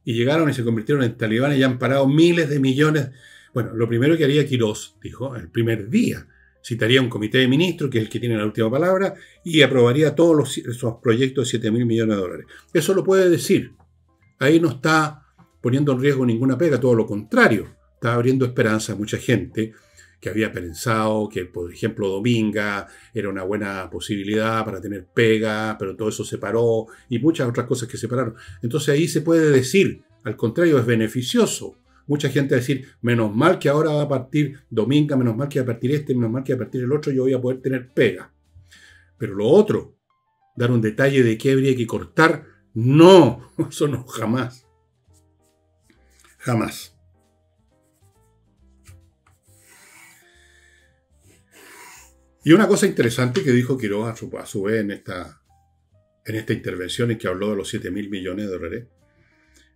[SPEAKER 1] Y llegaron y se convirtieron en talibanes y han parado miles de millones. Bueno, lo primero que haría Quirós, dijo, el primer día, citaría un comité de ministros, que es el que tiene la última palabra, y aprobaría todos esos proyectos de 7.000 millones de dólares. Eso lo puede decir. Ahí no está poniendo en riesgo ninguna pega, todo lo contrario. Está abriendo esperanza a mucha gente que había pensado que, por ejemplo, Dominga era una buena posibilidad para tener pega, pero todo eso se paró, y muchas otras cosas que se pararon. Entonces ahí se puede decir, al contrario, es beneficioso. Mucha gente va a decir, menos mal que ahora va a partir Dominga, menos mal que va a partir este, menos mal que va a partir el otro, yo voy a poder tener pega. Pero lo otro, dar un detalle de qué habría que cortar, no, eso no, jamás. Jamás. Y una cosa interesante que dijo Quirós a su vez en esta intervención en que habló de los 7.000 millones de dólares,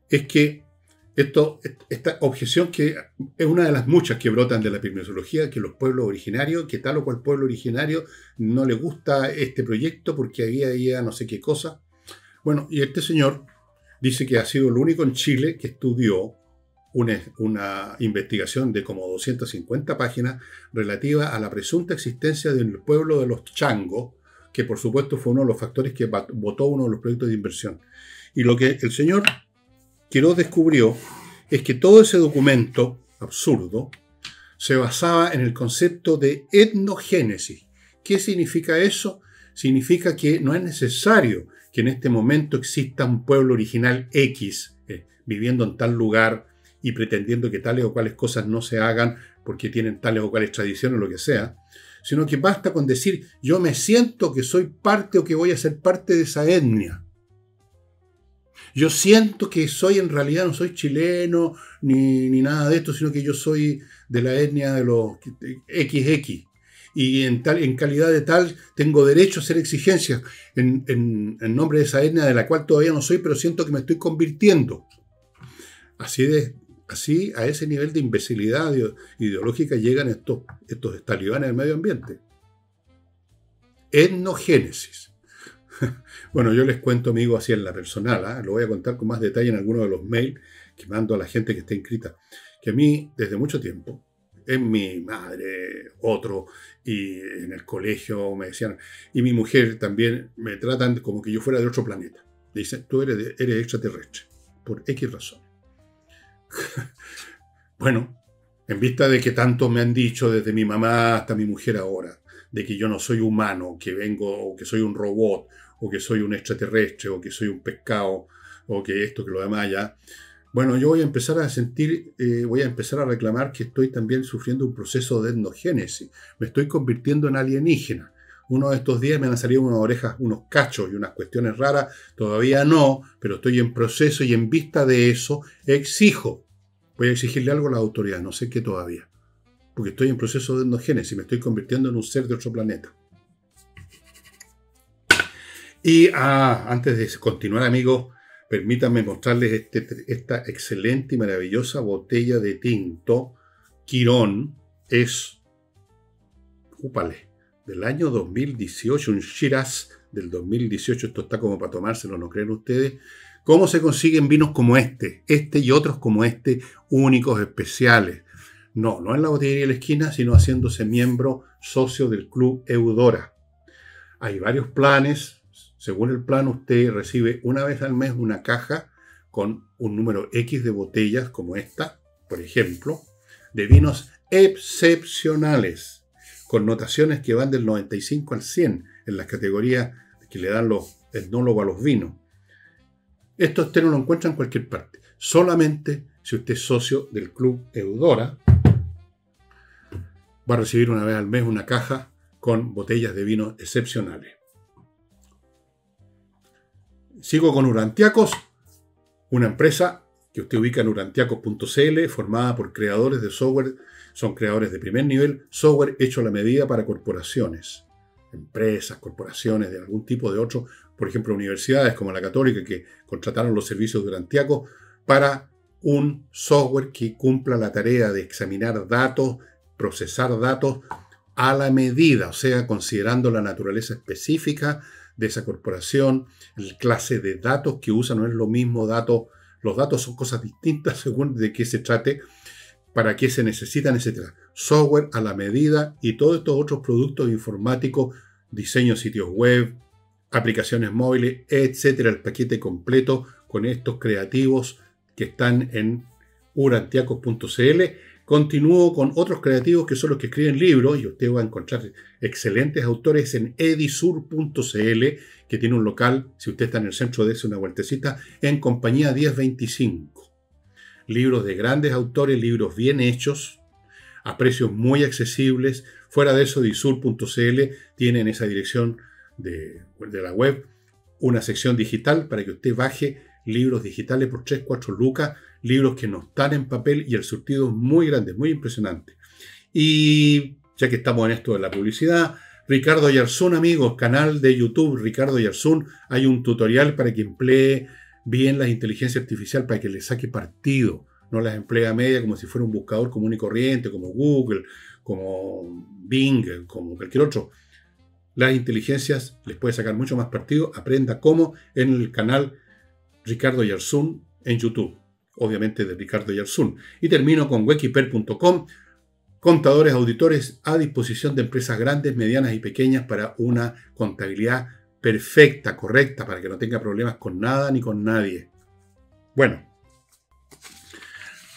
[SPEAKER 1] es que esta objeción que es una de las muchas que brotan de la epidemiología, que los pueblos originarios, que tal o cual pueblo originario no le gusta este proyecto porque había no sé qué cosa. Bueno, y este señor dice que ha sido el único en Chile que estudió una investigación de como 250 páginas relativa a la presunta existencia del pueblo de los changos, que por supuesto fue uno de los factores que votó uno de los proyectos de inversión. Y lo que el señor Quirós descubrió es que todo ese documento absurdo se basaba en el concepto de etnogénesis. ¿Qué significa eso? Significa que no es necesario que en este momento exista un pueblo original X viviendo en tal lugar y pretendiendo que tales o cuales cosas no se hagan porque tienen tales o cuales tradiciones o lo que sea, sino que basta con decir, yo me siento que soy parte o que voy a ser parte de esa etnia. Yo siento que en realidad no soy chileno ni nada de esto, sino que yo soy de la etnia de los XX. Y en calidad de tal tengo derecho a hacer exigencias en nombre de esa etnia de la cual todavía no soy, pero siento que me estoy convirtiendo. Así, a ese nivel de imbecilidad ideológica llegan estos talibanes del medio ambiente. Etnogénesis. Bueno, yo les cuento, amigos, así en la personal, lo voy a contar con más detalle en alguno de los mails que mando a la gente que está inscrita, que a mí, desde mucho tiempo, en mi madre, otro, y en el colegio me decían, y mi mujer también, me tratan como que yo fuera de otro planeta. Me dicen, tú eres extraterrestre, por X razón. Bueno, en vista de que tanto me han dicho desde mi mamá hasta mi mujer ahora, de que yo no soy humano, que vengo, o que soy un robot, o que soy un extraterrestre, o que soy un pescado, o que esto, que lo demás ya. Bueno, yo voy a empezar a reclamar que estoy también sufriendo un proceso de etnogénesis. Me estoy convirtiendo en alienígena. Uno de estos días me han salido unas orejas, unos cachos y unas cuestiones raras. Todavía no, pero estoy en proceso y en vista de eso exijo. Voy a exigirle algo a la autoridad, no sé qué todavía. Porque estoy en proceso de endogénesis, me estoy convirtiendo en un ser de otro planeta. Y antes de continuar, amigos, permítanme mostrarles esta excelente y maravillosa botella de tinto Quirón. Es, del año 2018, un Shiraz del 2018. Esto está como para tomárselo, ¿no creen ustedes? ¿Cómo se consiguen vinos como este y otros como este, únicos, especiales? No en la botillería de la esquina, sino haciéndose miembro, socio del Club Eudora. Hay varios planes. Según el plan, usted recibe una vez al mes una caja con un número X de botellas, como esta, por ejemplo, de vinos excepcionales, con notaciones que van del 95 al 100 en las categorías que le dan los etnólogos a los vinos. Esto usted no lo encuentra en cualquier parte. Solamente si usted es socio del Club Eudora, va a recibir una vez al mes una caja con botellas de vinos excepcionales. Sigo con Urantiacos, una empresa que usted ubica en urantiacos.cl, formada por creadores de software. Son creadores de primer nivel, software hecho a la medida para corporaciones, empresas, corporaciones de algún tipo de otro, por ejemplo, universidades como la Católica, que contrataron los servicios de Urantiacos para un software que cumpla la tarea de examinar datos, procesar datos a la medida, o sea, considerando la naturaleza específica de esa corporación, el clase de datos que usa no es lo mismo datos, los datos son cosas distintas según de qué se trate, para qué se necesitan, etc. Software a la medida y todos estos otros productos informáticos, diseño de sitios web, aplicaciones móviles, etc. El paquete completo con estos creativos que están en urantiacos.cl. Continúo con otros creativos que son los que escriben libros y usted va a encontrar excelentes autores en edisur.cl, que tiene un local, si usted está en el centro, dése una vueltecita, en Compañía 1025. Libros de grandes autores, libros bien hechos, a precios muy accesibles. Fuera de eso, edisur.cl tiene en esa dirección de la web una sección digital para que usted baje libros digitales por 3, 4 lucas, libros que no están en papel y el surtido es muy grande, muy impresionante. Y ya que estamos en esto de la publicidad, Ricardo Yarzún, amigos, canal de YouTube Ricardo Yarzún, hay un tutorial para que emplee bien la inteligencia artificial, para que le saque partido, no las emplee a media como si fuera un buscador común y corriente, como Google, como Bing, como cualquier otro. Las inteligencias les puede sacar mucho más partido. Aprenda cómo en el canal Ricardo Yarzún en YouTube, obviamente de Ricardo Yarzún. Y termino con wekiper.com, contadores, auditores a disposición de empresas grandes, medianas y pequeñas para una contabilidad perfecta, correcta, para que no tenga problemas con nada ni con nadie. Bueno,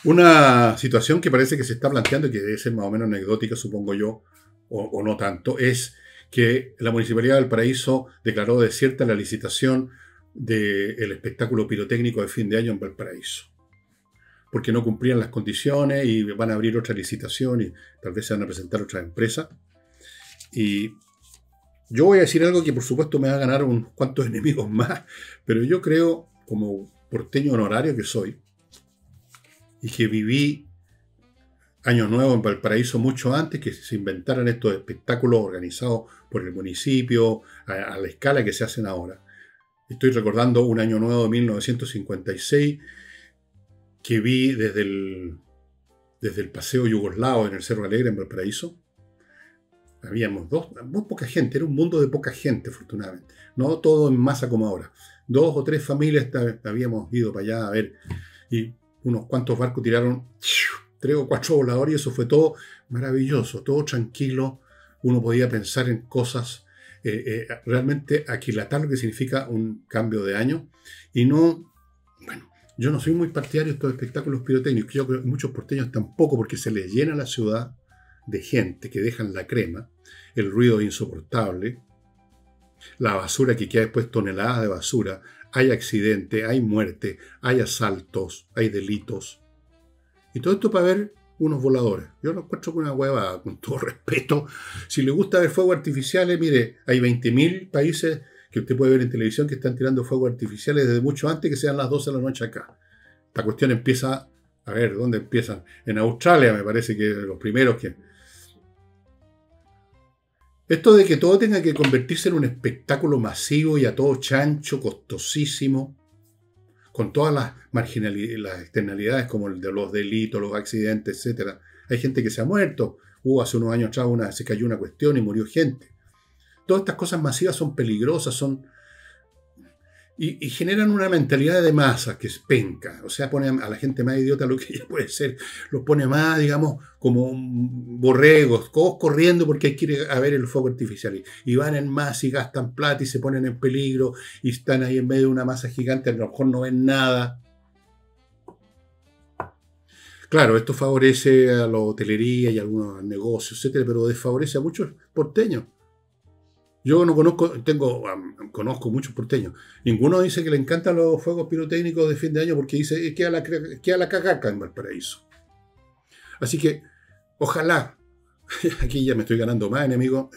[SPEAKER 1] una situación que parece que se está planteando y que debe ser más o menos anecdótica, supongo yo, o no tanto, es que la Municipalidad de Valparaíso declaró desierta la licitación del espectáculo pirotécnico de fin de año en Valparaíso, porque no cumplían las condiciones y van a abrir otra licitación y tal vez se van a presentar otras empresas. Y yo voy a decir algo que por supuesto me va a ganar unos cuantos enemigos más, pero yo creo, como porteño honorario que soy, y que viví Año Nuevo en Valparaíso mucho antes que se inventaran estos espectáculos organizados por el municipio a la escala que se hacen ahora. Estoy recordando un Año Nuevo de 1956 que vi desde el Paseo Yugoslavo en el Cerro Alegre en Valparaíso. Habíamos muy poca gente, era un mundo de poca gente, afortunadamente. No todo en masa como ahora. 2 o 3 familias habíamos ido para allá a ver, y unos cuantos barcos tiraron 3 o 4 voladores y eso fue todo maravilloso, todo tranquilo. Uno podía pensar en cosas, realmente aquilatar lo que significa un cambio de año. Y no, bueno, yo no soy muy partidario de estos espectáculos pirotécnicos, yo creo que muchos porteños tampoco, porque se les llena la ciudad de gente que dejan la crema, el ruido es insoportable, la basura que queda después, toneladas de basura, hay accidentes, hay muerte, hay asaltos, hay delitos. Y todo esto para ver unos voladores. Yo lo encuentro con una hueva, con todo respeto. Si le gusta ver fuegos artificiales, mire, hay 20.000 países que usted puede ver en televisión que están tirando fuegos artificiales desde mucho antes que sean las 12 de la noche acá. Esta cuestión empieza, a ver, ¿dónde empiezan? En Australia me parece que los primeros que... Esto de que todo tenga que convertirse en un espectáculo masivo y a todo chancho, costosísimo, con todas las marginalidades, las externalidades como el de los delitos, los accidentes, etc. Hay gente que se ha muerto. Hace unos años atrás se cayó una cuestión y murió gente. Todas estas cosas masivas son peligrosas, y generan una mentalidad de masa que es penca. O sea, pone a la gente más idiota lo que ella puede ser. Los pone más, digamos, como borregos, todos corriendo porque hay que ir a ver el fuego artificial. Y van en masa y gastan plata y se ponen en peligro y están ahí en medio de una masa gigante, a lo mejor no ven nada. Claro, esto favorece a la hotelería y a algunos negocios, etcétera, pero desfavorece a muchos porteños. Yo no conozco muchos porteños. Ninguno dice que le encantan los fuegos pirotécnicos de fin de año porque dice que a la cagaca en Valparaíso. Así que, ojalá, aquí ya me estoy ganando más enemigos,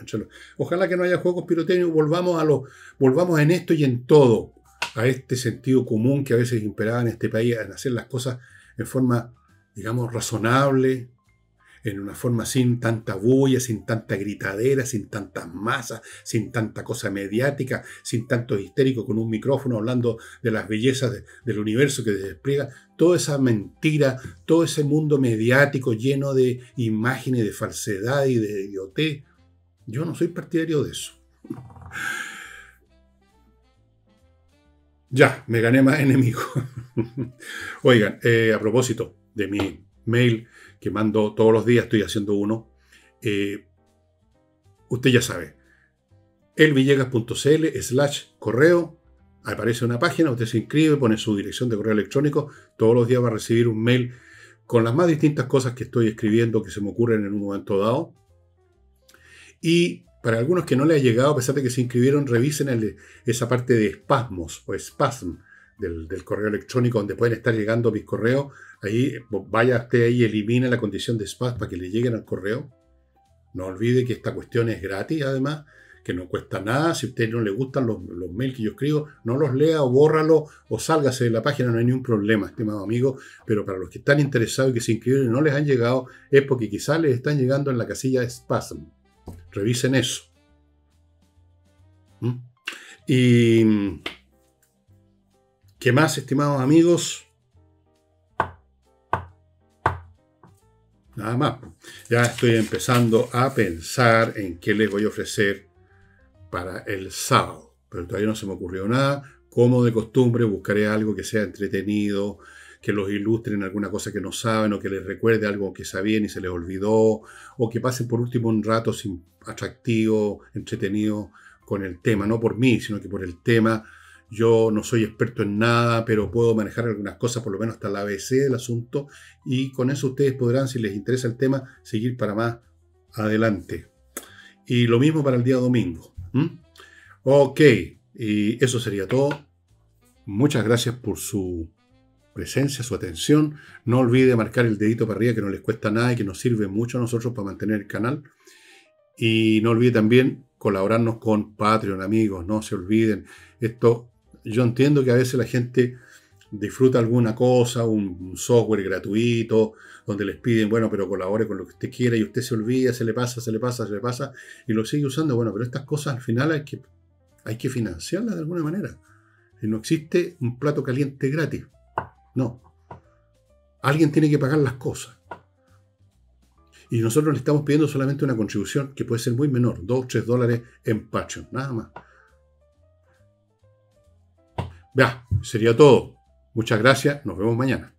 [SPEAKER 1] ojalá que no haya juegos pirotécnicos, volvamos en esto y en todo a este sentido común que a veces imperaba en este país, en hacer las cosas en forma, digamos, razonable, en una forma sin tanta bulla, sin tanta gritadera, sin tantas masas, sin tanta cosa mediática, sin tanto histérico con un micrófono hablando de las bellezas del universo que se despliega. Toda esa mentira, todo ese mundo mediático lleno de imágenes, de falsedad y de idiotez. Yo no soy partidario de eso. Ya, me gané más enemigos. Oigan, a propósito de mi mail que mando todos los días, estoy haciendo uno. Usted ya sabe, elvillegas.cl/correo, aparece una página, usted se inscribe, pone su dirección de correo electrónico, todos los días va a recibir un mail con las más distintas cosas que estoy escribiendo que se me ocurren en un momento dado. Y para algunos que no le ha llegado, a pesar de que se inscribieron, revisen esa parte de espasmos o spasm del correo electrónico donde pueden estar llegando mis correos. Ahí vaya usted ahí y elimine la condición de spam para que le lleguen al correo. No olvide que esta cuestión es gratis, además, que no cuesta nada. Si a usted no le gustan los mails que yo escribo, no los lea o bórralo o sálgase de la página, no hay ningún problema, estimado amigo. Pero para los que están interesados y que se inscribieron y no les han llegado, es porque quizás les están llegando en la casilla de spam. Revisen eso. Y ¿qué más, estimados amigos? Nada más. Ya estoy empezando a pensar en qué les voy a ofrecer para el sábado. Pero todavía no se me ocurrió nada. Como de costumbre, buscaré algo que sea entretenido, que los ilustre en alguna cosa que no saben, o que les recuerde algo que sabían y se les olvidó, o que pasen por último un rato atractivo, entretenido con el tema. No por mí, sino que por el tema. Yo no soy experto en nada, pero puedo manejar algunas cosas, por lo menos hasta la ABC del asunto, y con eso ustedes podrán, si les interesa el tema, seguir para más adelante. Y lo mismo para el día domingo. Ok, y eso sería todo. Muchas gracias por su presencia, su atención. No olvide marcar el dedito para arriba, que no les cuesta nada y que nos sirve mucho a nosotros para mantener el canal. Y no olvide también colaborarnos con Patreon, amigos. No se olviden. Esto, yo entiendo que a veces la gente disfruta alguna cosa, un software gratuito, donde les piden, bueno, pero colabore con lo que usted quiera y usted se olvida, se le pasa y lo sigue usando. Bueno, pero estas cosas al final hay que financiarlas de alguna manera. Y no existe un plato caliente gratis. No. Alguien tiene que pagar las cosas. Y nosotros le estamos pidiendo solamente una contribución que puede ser muy menor, $2 o $3 en Patreon, nada más. Ya, sería todo. Muchas gracias, nos vemos mañana.